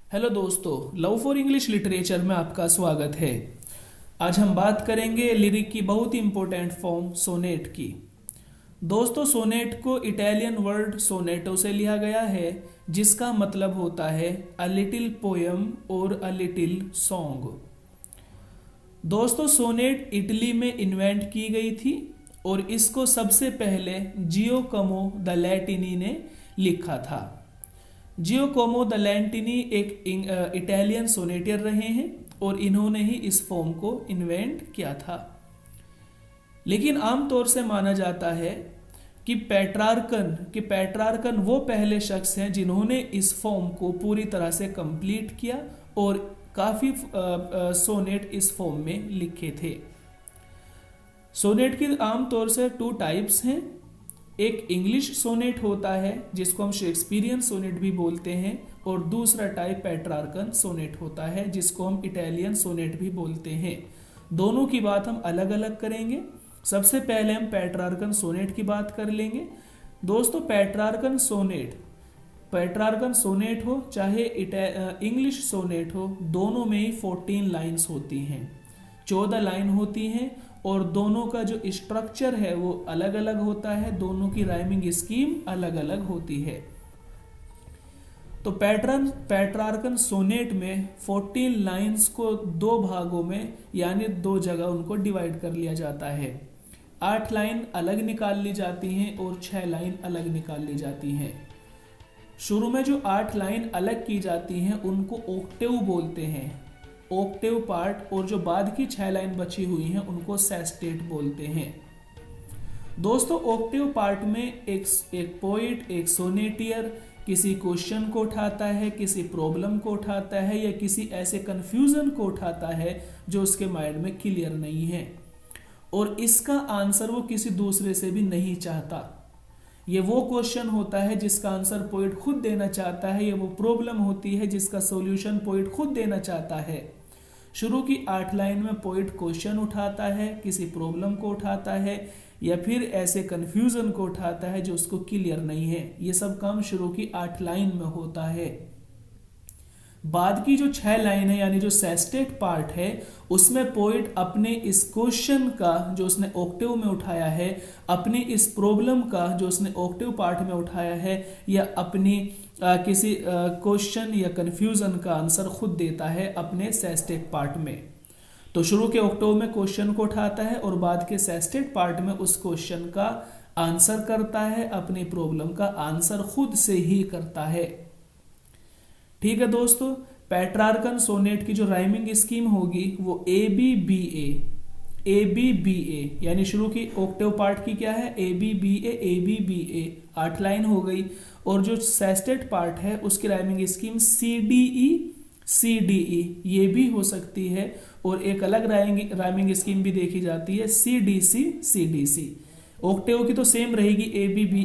Hello दोस्तों, love for English literature में आपका स्वागत है। आज हम बात करेंगे लिरिक की बहुत ही इंपॉर्टेंट फॉर्म सोनेट की। दोस्तों, सोनेट को इटालियन वर्ड सोनेटो से लिया गया है, जिसका मतलब होता है अ लिटिल पोयम और अ लिटिल सॉन्ग। दोस्तों, सोनेट इटली में इन्वेंट की गई थी और इसको सबसे पहले जियोकोमो द लैटिनी ने लिखा था। जियोकोमो द लैटिनी एक इटालियन सोनेटियर रहे हैं और इन्होंने ही इस फॉर्म को इन्वेंट किया था। लेकिन आमतौर से माना जाता है कि पेट्रार्कन वो पहले शख्स हैं जिन्होंने इस फॉर्म को पूरी तरह से कंप्लीट किया और काफ़ी सोनेट इस फॉर्म में लिखे थे। सोनेट की आमतौर से टू टाइप्स हैं। एक इंग्लिश सोनेट होता है जिसको हम शेक्सपियरियन सोनेट भी बोलते हैं, और दूसरा टाइप पेट्रार्कन सोनेट होता है जिसको हम इटालियन सोनेट भी बोलते हैं। दोनों की बात हम अलग अलग करेंगे। सबसे पहले हम पेट्रार्कन सोनेट की बात कर लेंगे। दोस्तों, पेट्रार्कन सोनेट हो चाहे इंग्लिश सोनेट हो, दोनों में ही 14 लाइन्स होती हैं, 14 लाइन होती हैं, और दोनों का जो स्ट्रक्चर है वो अलग अलग होता है। दोनों की राइमिंग स्कीम अलग अलग होती है। तो पेट्रार्कन सोनेट में 14 लाइन्स को दो भागों में यानी दो जगह उनको डिवाइड कर लिया जाता है। 8 लाइन अलग निकाल ली जाती हैं और 6 लाइन अलग निकाल ली जाती हैं। शुरू में जो 8 लाइन अलग की जाती हैं उनको ओक्टेव बोलते हैं, ओक्टेव पार्ट, और जो बाद की 6 लाइन बची हुई हैं उनको सेस्टेट बोलते हैं। दोस्तों, ओक्टेव पार्ट में एक पोइट, एक सोनेटियर किसी क्वेश्चन को उठाता है, किसी प्रॉब्लम को उठाता है, या किसी ऐसे कंफ्यूजन को उठाता है जो उसके माइंड में क्लियर नहीं है, और इसका आंसर वो किसी दूसरे से भी नहीं चाहता। ये वो क्वेश्चन होता है जिसका आंसर पोइट खुद देना चाहता है, या वो प्रॉब्लम होती है जिसका सॉल्यूशन पोइट खुद देना चाहता है। शुरू की 8 लाइन में पोइट क्वेश्चन उठाता है, किसी प्रॉब्लम को उठाता है, या फिर ऐसे कंफ्यूजन को उठाता है जो उसको क्लियर नहीं है। ये सब काम शुरू की 8 लाइन में होता है। बाद की जो 6 लाइन है यानी जो सेस्टेट पार्ट है, उसमें पोइट अपने इस क्वेश्चन का जो उसने ऑक्टेव में उठाया है, अपनी इस प्रॉब्लम का जो उसने ऑक्टेव पार्ट में उठाया है, या अपनी किसी क्वेश्चन या कंफ्यूजन का आंसर खुद देता है अपने सेस्टेट पार्ट में। तो शुरू के ऑक्टेव में क्वेश्चन को उठाता है और बाद के सेस्टेट पार्ट में उस क्वेश्चन का आंसर करता है, अपनी प्रॉब्लम का आंसर खुद से ही करता है। ठीक है दोस्तों, पेट्रार्कन सोनेट की जो राइमिंग स्कीम होगी वो ए बी बी ए यानी शुरू की ऑक्टेव पार्ट की क्या है, A B B A 8 line हो गई, और जो सेस्टेट पार्ट है उसकी rhyming scheme C D E ये भी हो सकती है, और एक अलग राइमिंग स्कीम भी देखी जाती है सी डी सी। ऑक्टेव की तो सेम रहेगी ए बी बी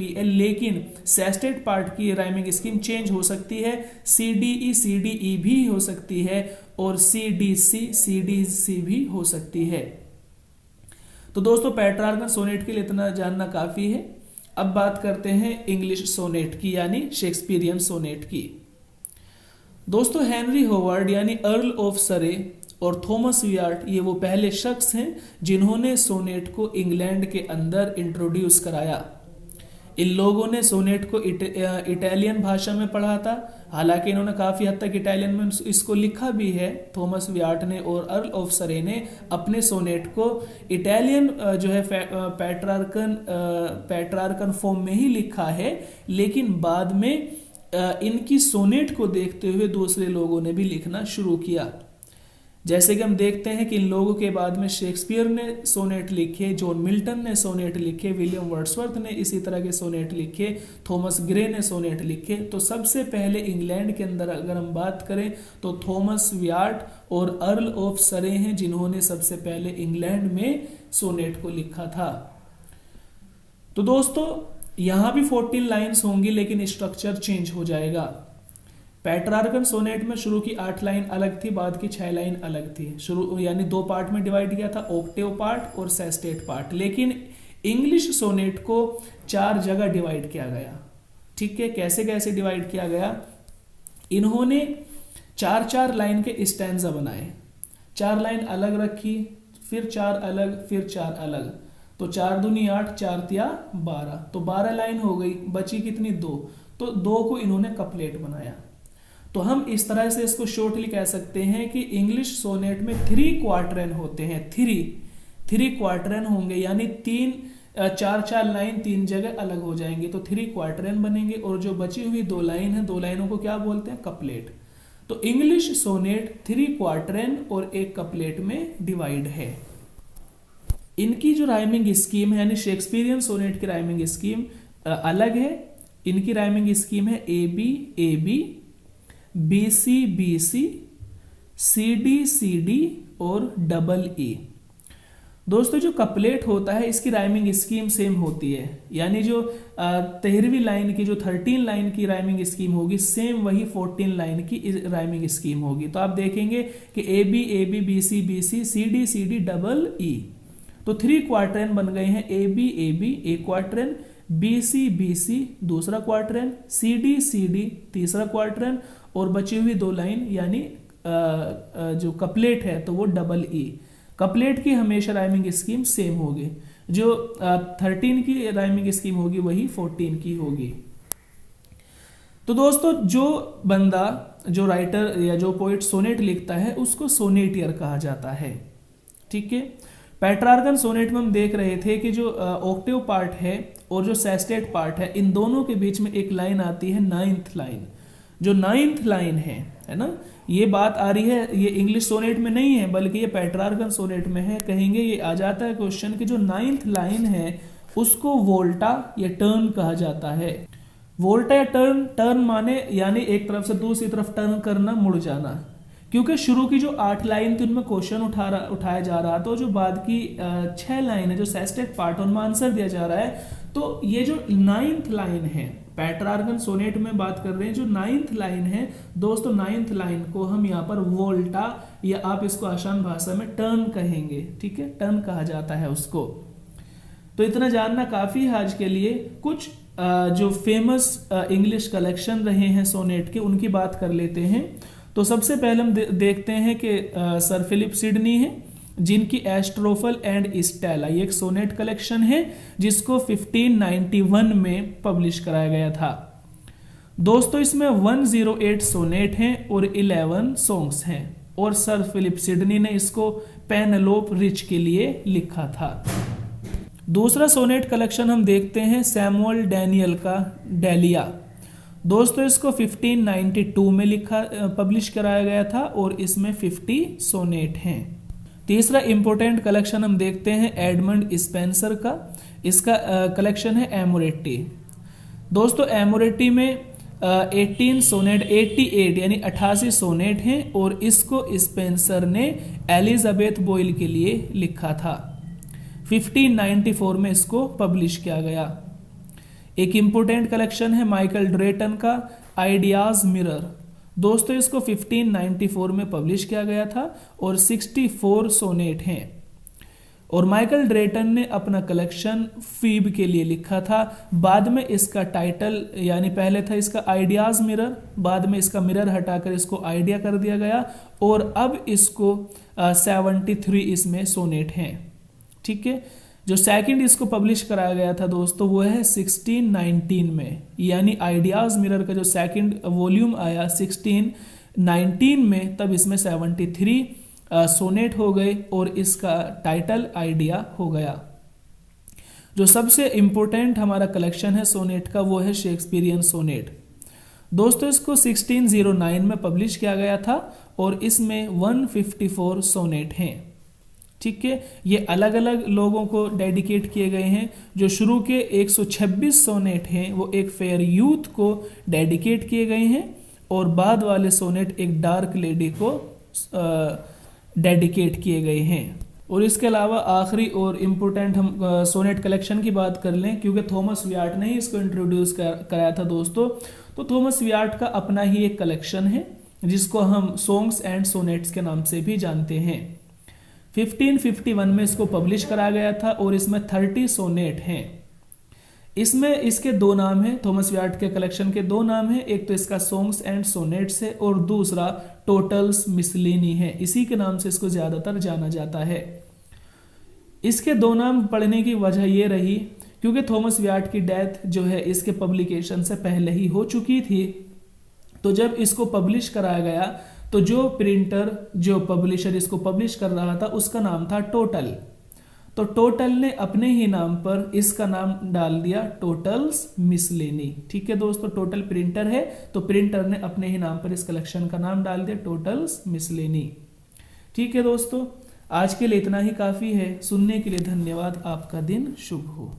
ए, लेकिन सेस्टेट पार्ट की राइमिंग स्कीम चेंज हो सकती है। सी डी ई भी हो सकती है, और सी डी सी भी हो सकती है। तो दोस्तों, पेट्रार्कन सोनेट के लिए इतना जानना काफी है। अब बात करते हैं इंग्लिश सोनेट की यानी शेक्सपियरियन सोनेट की। दोस्तों, हेनरी होवर्ड यानी अर्ल ऑफ सरे और थॉमस वियार्ट ये वो पहले शख्स हैं जिन्होंने सोनेट को इंग्लैंड के अंदर इंट्रोड्यूस कराया। इन लोगों ने सोनेट को इटालियन भाषा में पढ़ा था, हालांकि इन्होंने काफ़ी हद तक इटालियन में इसको लिखा भी है। थॉमस वियार्ट ने और अर्ल ऑफ सरे ने अपने सोनेट को इटालियन जो है पेट्रार्कन फॉर्म में ही लिखा है, लेकिन बाद में इनकी सोनेट को देखते हुए दूसरे लोगों ने भी लिखना शुरू किया। जैसे कि हम देखते हैं कि इन लोगों के बाद में शेक्सपियर ने सोनेट लिखे, जॉन मिल्टन ने सोनेट लिखे, विलियम वर्ड्सवर्थ ने इसी तरह के सोनेट लिखे, थॉमस ग्रे ने सोनेट लिखे। तो सबसे पहले इंग्लैंड के अंदर अगर हम बात करें तो थॉमस वियार्ट और अर्ल ऑफ सरे हैं जिन्होंने सबसे पहले इंग्लैंड में सोनेट को लिखा था। तो दोस्तों, यहां भी 14 लाइन्स होंगी, लेकिन स्ट्रक्चर चेंज हो जाएगा। पेट्रार्कन सोनेट में शुरू की 8 लाइन अलग थी, बाद की 6 लाइन अलग थी। शुरू यानी दो पार्ट में डिवाइड किया था, ऑक्टेव पार्ट और सेस्टेट पार्ट। लेकिन इंग्लिश सोनेट को 4 जगह डिवाइड किया गया। ठीक है, कैसे कैसे डिवाइड किया गया? इन्होंने 4-4 लाइन के स्टैंजा बनाए, 4 लाइन अलग रखी, फिर 4 अलग, फिर 4 अलग, तो 4 दूनी 8, 4 तिया 12, तो 12 लाइन हो गई, बची कितनी 2, तो 2 को इन्होंने कपलेट बनाया। तो हम इस तरह से इसको शॉर्टली कह सकते हैं कि इंग्लिश सोनेट में 3 क्वार्टरन होते हैं, 3 क्वार्टरन होंगे, यानी 4-4 लाइन 3 जगह अलग हो जाएंगे, तो 3 क्वार्टरन बनेंगे, और जो बची हुई 2 लाइन है, 2 लाइनों को क्या बोलते हैं, कपलेट। तो इंग्लिश सोनेट 3 क्वार्टरन और 1 कपलेट में डिवाइड है। इनकी जो राइमिंग स्कीम है, यानी शेक्सपियरियन सोनेट की राइमिंग स्कीम अलग है। इनकी राइमिंग स्कीम है AB AB, BC BC, CD CD और डबल E। दोस्तों जो कपलेट होता है इसकी राइमिंग स्कीम सेम होती है, यानी जो 13वीं लाइन की, जो 13 लाइन की राइमिंग स्कीम होगी, सेम वही 14 लाइन की राइमिंग स्कीम होगी। तो आप देखेंगे कि AB AB, BC BC, CD CD, double E, तो 3 क्वार्टरन बन गए हैं। AB AB एक क्वार्टरन, BC BC दूसरा क्वार्टरन, CD CD तीसरा क्वार्टरन, और बची हुई 2 लाइन यानी जो कपलेट है तो वो डबल E। कपलेट की हमेशा राइमिंग स्कीम सेम होगी, जो 13 की राइमिंग स्कीम होगी वही 14 की होगी। तो दोस्तों जो बंदा, जो राइटर या जो पोइट सोनेट लिखता है उसको सोनेटियर कहा जाता है, ठीक है। पेट्रार्कन सोनेट में हम देख रहे थे कि जो ऑक्टेव पार्ट है और जो सेस्टेट पार्ट है, इन दोनों के बीच में एक लाइन आती है 9th लाइन। जो 9th लाइन है ना, ये बात आ रही है, ये इंग्लिश सोनेट में नहीं है बल्कि ये पेट्रार्कन सोनेट में है। कहेंगे ये आ जाता है क्वेश्चन कि जो 9th लाइन है उसको वोल्टा या टर्न कहा जाता है। वोल्टा या टर्न माने यानी एक तरफ से दूसरी तरफ टर्न करना, मुड़ जाना, क्योंकि शुरू की जो 8 लाइन थी उनमें क्वेश्चन उठाया जा रहा था, तो जो बाद की 6 लाइन है जो सेस्टेट पार्ट है उनमें आंसर दिया जा रहा है। तो ये जो 9th लाइन है, पेट्रार्कन सोनेट में बात कर रहे हैं, जो 9th लाइन है दोस्तों, 9th लाइन को हम यहाँ पर वोल्टा या आप इसको आसान भाषा में टर्न कहेंगे, ठीक है, टर्न कहा जाता है उसको। तो इतना जानना काफी है आज के लिए। कुछ जो फेमस इंग्लिश कलेक्शन रहे हैं सोनेट के उनकी बात कर लेते हैं। तो सबसे पहले हम देखते हैं कि सर फिलिप सिडनी है, जिनकी एस्ट्रोफल एंड स्टेला, ये एक सोनेट कलेक्शन है जिसको 1591 में पब्लिश कराया गया था। दोस्तों इसमें 108 सोनेट हैं और 11 सॉन्ग्स हैं, और सर फिलिप सिडनी ने इसको पेनेलोप रिच के लिए लिखा था। दूसरा सोनेट कलेक्शन हम देखते हैं सैमुअल डैनियल का डेलिया। दोस्तों इसको 1592 में पब्लिश कराया गया था और इसमें 50 सोनेट हैं। तीसरा इंपॉर्टेंट कलेक्शन हम देखते हैं एडमंड स्पेंसर का, इसका कलेक्शन है एमोरेटी। दोस्तों एमोरेटी में 18 सोनेट, 88 यानी 88 सोनेट हैं, और इसको स्पेंसर ने एलिजाबेथ बॉयल के लिए लिखा था। 1594 में इसको पब्लिश किया गया। एक इंपोर्टेंट कलेक्शन है माइकल ड्रेटन का आइडियाज मिरर। दोस्तों इसको 1594 में पब्लिश किया गया था और 64 सोनेट हैं, और माइकल ड्रेटन ने अपना कलेक्शन फीब के लिए लिखा था। बाद में इसका टाइटल, यानी पहले था इसका आइडियाज मिरर, बाद में इसका मिरर हटाकर इसको आइडिया कर दिया गया, और अब इसको 73 इसमें सोनेट हैं, ठीक है। जो सेकंड इसको पब्लिश कराया गया था दोस्तों वो है 1619 में, यानी आइडियाज मिरर का जो सेकंड वॉल्यूम आया 1619 में, तब इसमें 73 सोनेट हो गए और इसका टाइटल आइडिया हो गया। जो सबसे इंपॉर्टेंट हमारा कलेक्शन है सोनेट का वो है शेक्सपियरियन सोनेट। दोस्तों इसको 1609 में पब्लिश किया गया था और इसमें 154 सोनेट हैं, ठीक है। ये अलग अलग लोगों को डेडिकेट किए गए हैं। जो शुरू के 126 सोनेट हैं वो एक फेयर यूथ को डेडिकेट किए गए हैं, और बाद वाले सोनेट एक डार्क लेडी को डेडिकेट किए गए हैं। और इसके अलावा आखिरी और इम्पोर्टेंट हम सोनेट कलेक्शन की बात कर लें, क्योंकि थॉमस वियार्ट ने ही इसको इंट्रोड्यूस कराया था दोस्तों। तो थॉमस वियार्ट का अपना ही एक कलेक्शन है जिसको हम सॉन्ग्स एंड सोनेट्स के नाम से भी जानते हैं। 1551 में इसको पब्लिश कराया गया था और इसमें 30 सोनेट हैं। इसमें इसके दो नाम हैं, थॉमस व्याट के कलेक्शन के दो नाम हैं, एक तो इसका सॉन्ग्स एंड सोनेट्स है और दूसरा टोटल्स मिसलेनी है। इसी के नाम से इसको ज्यादातर जाना जाता है। इसके दो नाम पढ़ने की वजह यह रही क्योंकि थॉमस व्याट की डेथ जो है इसके पब्लिकेशन से पहले ही हो चुकी थी। तो जब इसको पब्लिश कराया गया तो जो प्रिंटर, जो पब्लिशर इसको पब्लिश कर रहा था, उसका नाम था टोटल। तो टोटल ने अपने ही नाम पर इसका नाम डाल दिया टोटल्स मिसलेनी। ठीक है दोस्तों, टोटल प्रिंटर है तो प्रिंटर ने अपने ही नाम पर इस कलेक्शन का नाम डाल दिया टोटल्स मिसलेनी। ठीक है दोस्तों, आज के लिए इतना ही काफी है। सुनने के लिए धन्यवाद। आपका दिन शुभ हो।